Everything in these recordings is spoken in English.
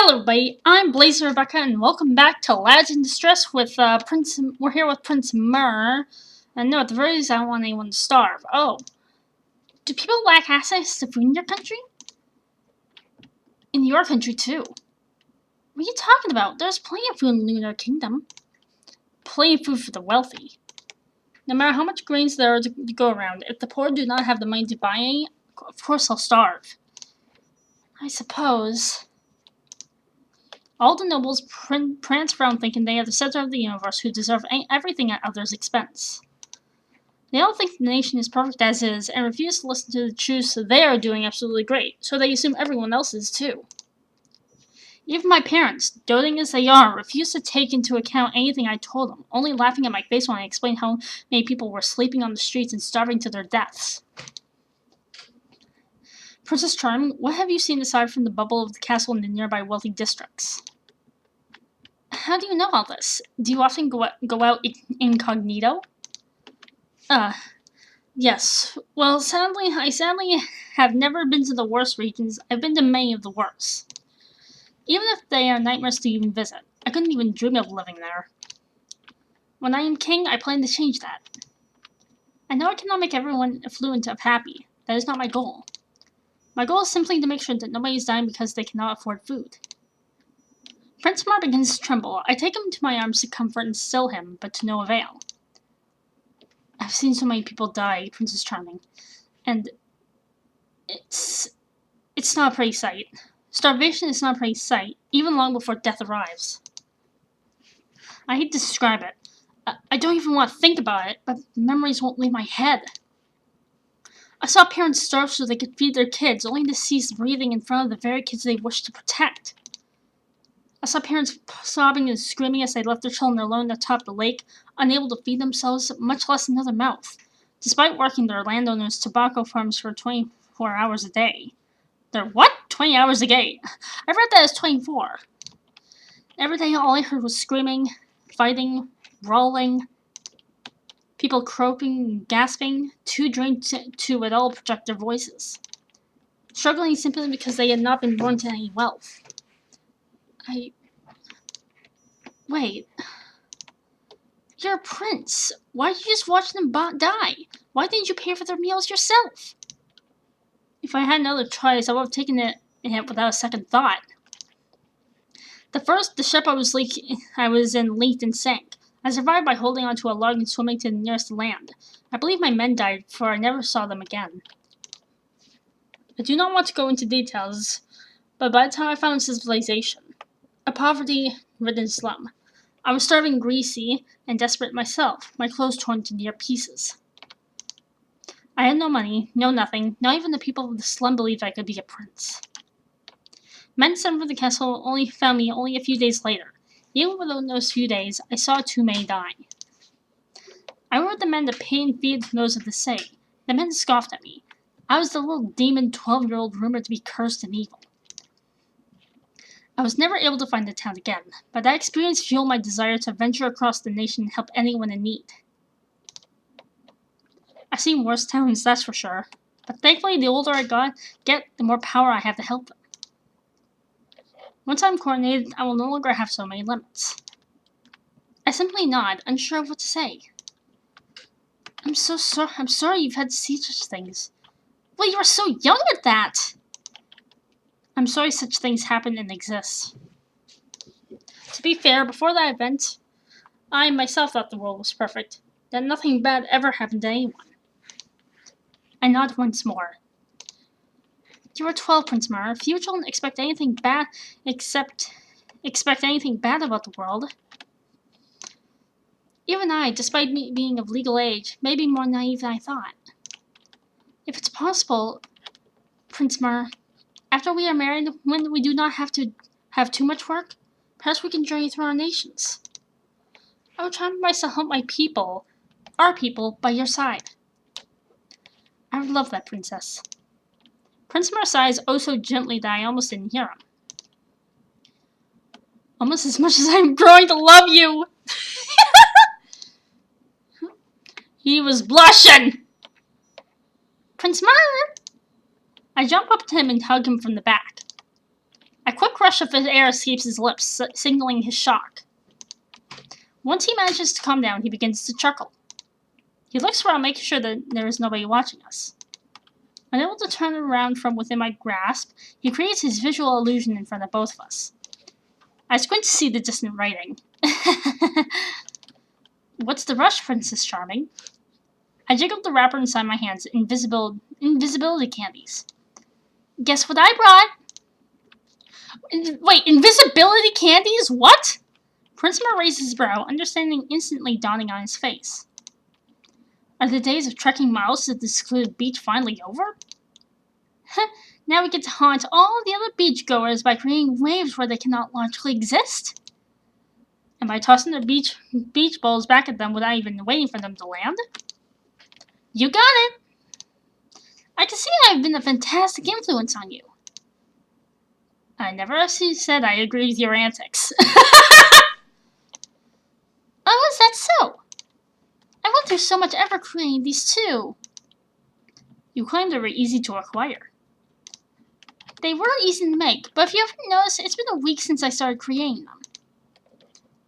Hello everybody, I'm Blazer Rebecca and welcome back to Lads in Distress with we're here with Prince Mer. And no, at the very least I don't want anyone to starve. Oh. Do people lack access to food in your country? In your country too. What are you talking about? There's plenty of food in the Lunar Kingdom. Plenty of food for the wealthy. No matter how much grains there are to go around, if the poor do not have the money to buy any, of course they'll starve. I suppose. All the nobles prance around thinking they are the center of the universe who deserve everything at others' expense. They all think the nation is perfect as is and refuse to listen to the truths they are doing absolutely great, so they assume everyone else is too. Even my parents, doting as they are, refused to take into account anything I told them, only laughing at my face when I explained how many people were sleeping on the streets and starving to their deaths. Princess Charming, what have you seen aside from the bubble of the castle and the nearby wealthy districts? How do you know all this? Do you often go out incognito? Yes. Well, I sadly have never been to the worst regions. I've been to many of the worst. Even if they are nightmares to even visit, I couldn't even dream of living there. When I am king, I plan to change that. I know I cannot make everyone affluent or happy. That is not my goal. My goal is simply to make sure that nobody is dying because they cannot afford food. Prince Mer begins to tremble. I take him to my arms to comfort and still him, but to no avail. I've seen so many people die, Princess Charming, and it's not a pretty sight. Starvation is not a pretty sight, even long before death arrives. I hate to describe it. I don't even want to think about it, but memories won't leave my head. I saw parents starve so they could feed their kids, only to cease breathing in front of the very kids they wished to protect. I saw parents sobbing and screaming as they left their children alone atop the lake, unable to feed themselves, much less another mouth, despite working their landowners' tobacco farms for 24 hours a day. They're what? 20 hours a day? I read that as 24. Every day all I heard was screaming, fighting, brawling, people croaking and gasping, too drained to at all project their voices. Struggling simply because they had not been born to any wealth. Wait. You're a prince. Why did you just watch them die? Why didn't you pay for their meals yourself? If I had another choice, I would have taken it without a second thought. The ship I was in leaked and sank. I survived by holding onto a log and swimming to the nearest land. I believe my men died, for I never saw them again. I do not want to go into details, but by the time I found civilization, a poverty-ridden slum, I was starving, greasy, and desperate myself, my clothes torn to near pieces. I had no money, no nothing, not even the people of the slum believed I could be a prince. Men sent from the castle found me only a few days later. Even within those few days, I saw too many dying. I ordered the men to pay and feed those of the sick. The men scoffed at me. I was the little demon 12-year-old rumored to be cursed and evil. I was never able to find the town again, but that experience fueled my desire to venture across the nation and help anyone in need. I've seen worse towns, that's for sure, but thankfully the older I get, the more power I have to help them. Once I'm coronated, I will no longer have so many limits. I simply nod, unsure of what to say. I'm sorry you've had to see such things. Well, you were so young at that! I'm sorry such things happen and exist. To be fair, before that event, I myself thought the world was perfect, that nothing bad ever happened to anyone. I nod once more. You are 12, Prince Mer. Few children expect anything bad about the world. Even I, despite me being of legal age, may be more naive than I thought. If it's possible, Prince Mer, after we are married, when we do not have to have too much work, perhaps we can journey through our nations. I will try my best to help my people, our people, by your side. I would love that, Princess. Prince Mer sighs oh so gently that I almost didn't hear him. Almost as much as I'm growing to love you! He was blushing! Prince Mer! I jump up to him and hug him from the back. A quick rush rush of air escapes his lips, signaling his shock. Once he manages to calm down, he begins to chuckle. He looks around, making sure that there is nobody watching us. Unable to turn around from within my grasp, he creates his visual illusion in front of both of us. I squint to see the distant writing. What's the rush, Princess Charming? I jiggled the wrapper inside my hands, invisibility candies. Guess what I brought? Wait, invisibility candies? What? Prince Mer raised his brow, understanding instantly dawning on his face. Are the days of trekking miles to the secluded beach finally over? Now we get to haunt all the other beachgoers by creating waves where they cannot logically exist? And by tossing their beach balls back at them without even waiting for them to land? You got it! I can see I've been a fantastic influence on you. I never actually said I agree with your antics. Oh, is that so? I went through so much effort creating these too. You claimed they were easy to acquire. They were easy to make, but if you ever notice, it's been a week since I started creating them.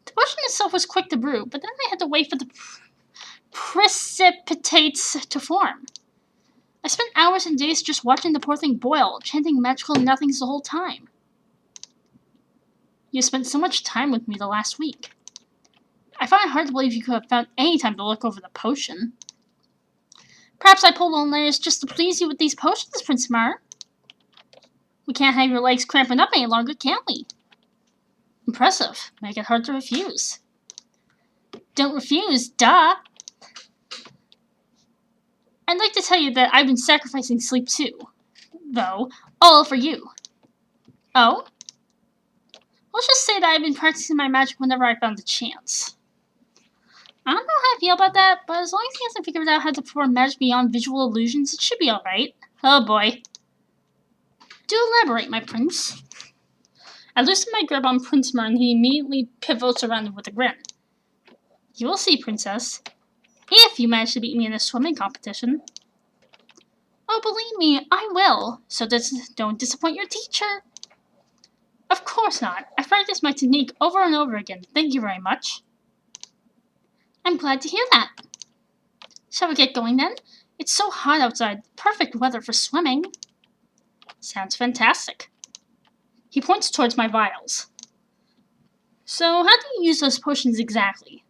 The potion itself was quick to brew, but then I had to wait for the precipitates to form. I spent hours and days just watching the poor thing boil, chanting magical nothings the whole time. You spent so much time with me the last week. I find it hard to believe you could have found any time to look over the potion. Perhaps I pulled on layers just to please you with these potions, Prince Mer. We can't have your legs cramping up any longer, can't we? Impressive. Make it hard to refuse. Don't refuse, duh! I'd like to tell you that I've been sacrificing sleep too. Though, all for you. Oh? Let's just say that I've been practicing my magic whenever I found the chance. I don't know how I feel about that, but as long as he hasn't figured out how to perform magic beyond visual illusions, it should be alright. Oh boy. Do elaborate, my prince. I loosen my grip on Prince Mer and he immediately pivots around with a grin. You will see, princess. If you manage to beat me in a swimming competition. Oh, believe me, I will. So don't disappoint your teacher. Of course not. I've practiced my technique over and over again. Thank you very much. I'm glad to hear that. Shall we get going then? It's so hot outside. Perfect weather for swimming. Sounds fantastic. He points towards my vials. So, how do you use those potions exactly?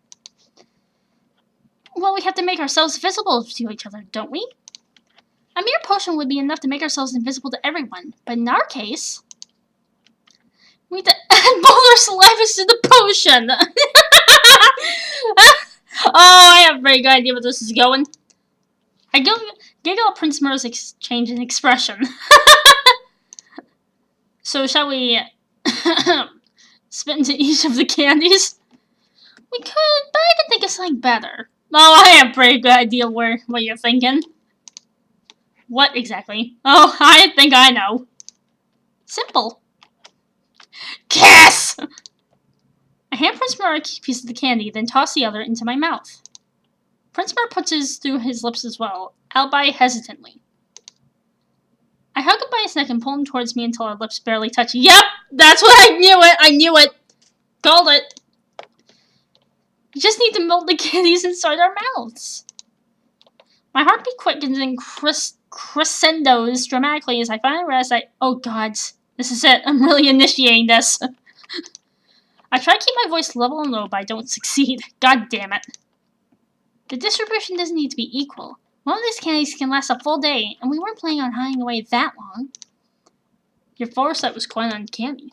Well, we have to make ourselves visible to each other, don't we? A mere potion would be enough to make ourselves invisible to everyone, but in our case, we need to add both our salivas to the potion! Oh, I have a very good idea where this is going. I giggle at Prince Mer's change in expression. So, shall we spit into each of the candies? We could, but I can think of something better. Oh, I have a pretty good idea what you're thinking. What exactly? Oh, I think I know. Simple. Kiss! I hand Prince Mer a piece of the candy, then toss the other into my mouth. Prince Mer puts his through his lips as well, albeit hesitantly. I hug him by his neck and pull him towards me until our lips barely touch. Yep! That's what I knew it! I knew it! Called it! We just need to melt the candies inside our mouths. My heartbeat quickens and crescendos dramatically as I finally realize oh god, this is it. I'm really initiating this. I try to keep my voice level and low, but I don't succeed. God damn it. The distribution doesn't need to be equal. One of these candies can last a full day, and we weren't planning on hiding away that long. Your foresight was quite uncanny.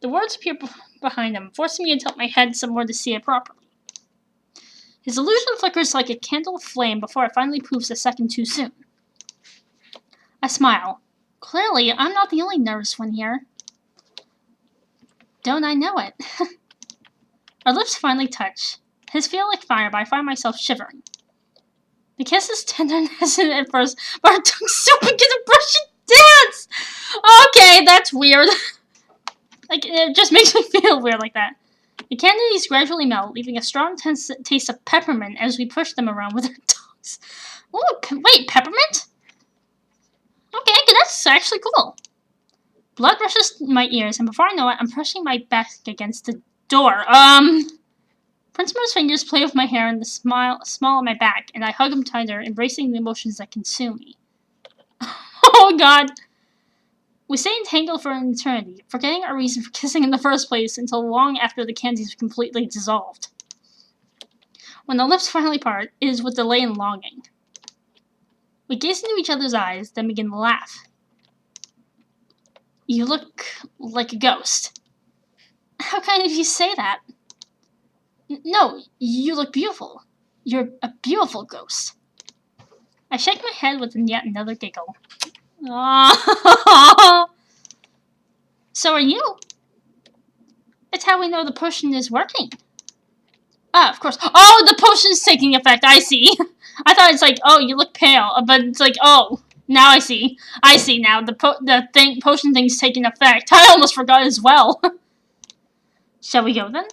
The words appear behind him, forcing me to tilt my head somewhere to see it properly. His illusion flickers like a candle of flame before it finally proves a second too soon. I smile. Clearly, I'm not the only nervous one here. Don't I know it? Our lips finally touch. His feel like fire, but I find myself shivering. The kiss is tender and hesitant at first, but our tongues so begin to brush and dance! Okay, that's weird. Like, it just makes me feel weird like that. The candies gradually melt, leaving a strong taste of peppermint as we push them around with our tongues. Ooh, wait, peppermint? Okay, that's actually cool. Blood rushes to my ears, and before I know it, I'm pushing my back against the door. Prince Mer's fingers play with my hair and the small of my back, and I hug him tighter, embracing the emotions that consume me. Oh God! We stay entangled for an eternity, forgetting our reason for kissing in the first place until long after the candy's completely dissolved. When the lips finally part, it is with delay and longing. We gaze into each other's eyes, then begin to laugh. You look like a ghost. How kind of you say that? No, you look beautiful. You're a beautiful ghost. I shake my head with yet another giggle. Oh. So are you. It's how we know the potion is working. Ah, of course. Oh, the potion's taking effect. I see. I thought it's like, oh, you look pale, but it's like, oh, now I see. I see now. The potion thing's taking effect. I almost forgot as well. Shall we go then?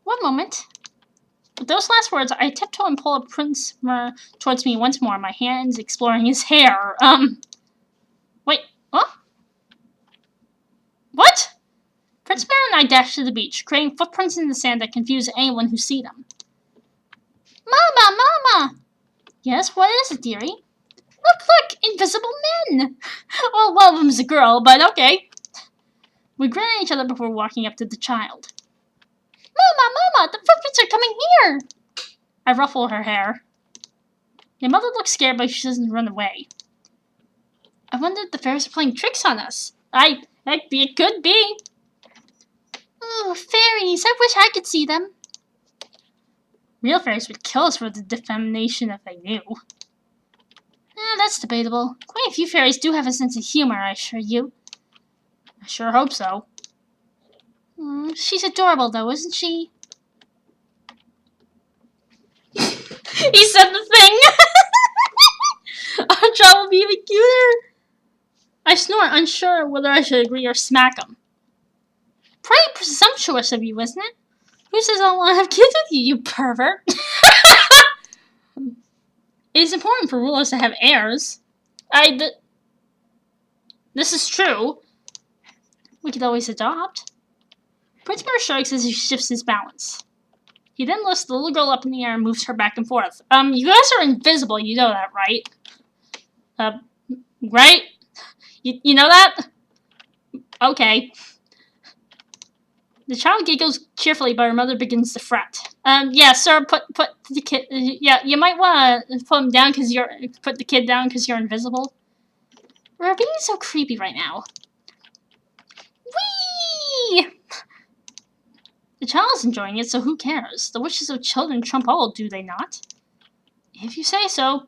One moment. With those last words, I tiptoe and pull up Prince Mer towards me once more, my hands exploring his hair. Wait, what? What? Prince Mer and I dash to the beach, creating footprints in the sand that confuse anyone who sees them. Mama, Mama! Yes, what is it, dearie? Look, invisible men! Well, one of them's a girl, but okay. We grin at each other before walking up to the child. Mama, the footprints are coming here! I ruffle her hair. My mother looks scared, but she doesn't run away. I wonder if the fairies are playing tricks on us. It could be. Oh, fairies, I wish I could see them. Real fairies would kill us for the defamation if they knew. That's debatable. Quite a few fairies do have a sense of humor, I assure you. I sure hope so. She's adorable, though, isn't she? He said the thing! Our job will be even cuter! I snort, unsure whether I should agree or smack him. Pretty presumptuous of you, isn't it? Who says I don't want to have kids with you, you pervert? It is important for rulers to have heirs. This is true. We could always adopt. Prince Mer shrugs as he shifts his balance. He then lifts the little girl up in the air and moves her back and forth. You guys are invisible, you know that, right? Right? You know that? Okay. The child giggles cheerfully, but her mother begins to fret. Yeah, sir, put the kid. Yeah, you might want to put the kid down because you're invisible. We're being so creepy right now. Whee! The child's enjoying it, so who cares? The wishes of children trump all, do they not? If you say so.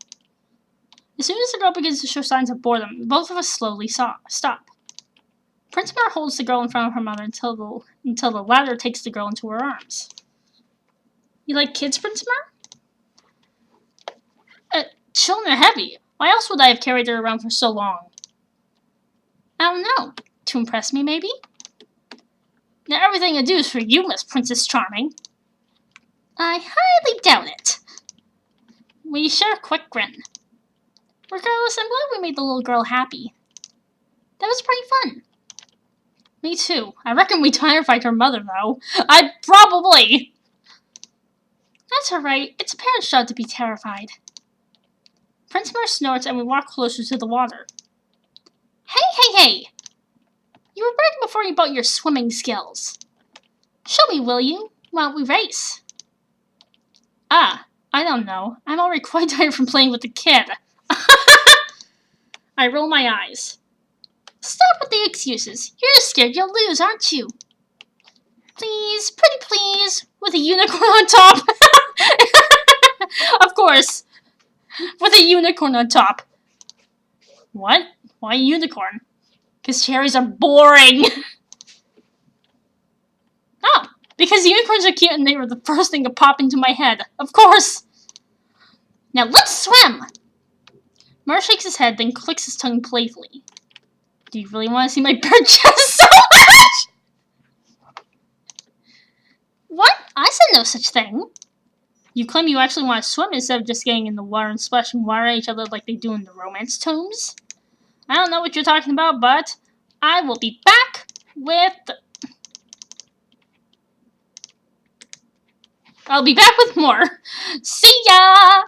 As soon as the girl begins to show signs of boredom, both of us slowly stop. Prince Mer holds the girl in front of her mother until the latter takes the girl into her arms. You like kids, Prince Mer? Children are heavy. Why else would I have carried her around for so long? I don't know. To impress me, maybe? Now everything I do is for you, Miss Princess Charming. I highly doubt it. We share a quick grin. Regardless, I'm glad we made the little girl happy. That was pretty fun. Me too. I reckon we terrified her mother, though. Probably. That's alright. It's a parent's job to be terrified. Prince Mer snorts and we walk closer to the water. Hey! You were bragging before you bought your swimming skills. Show me, will you? While we race. I don't know. I'm already quite tired from playing with the kid. I roll my eyes. Stop with the excuses. You're scared you'll lose, aren't you? Please, pretty please, with a unicorn on top. Of course. With a unicorn on top. What? Why a unicorn? Because cherries are boring. Oh, because unicorns are cute and they were the first thing to pop into my head. Of course. Now let's swim. Mer shakes his head, then clicks his tongue playfully. Do you really want to see my bird chest so much? What? I said no such thing. You claim you actually want to swim instead of just getting in the water and splashing water at each other like they do in the romance tomes? I don't know what you're talking about, but I will be back with... I'll be back with more. See ya!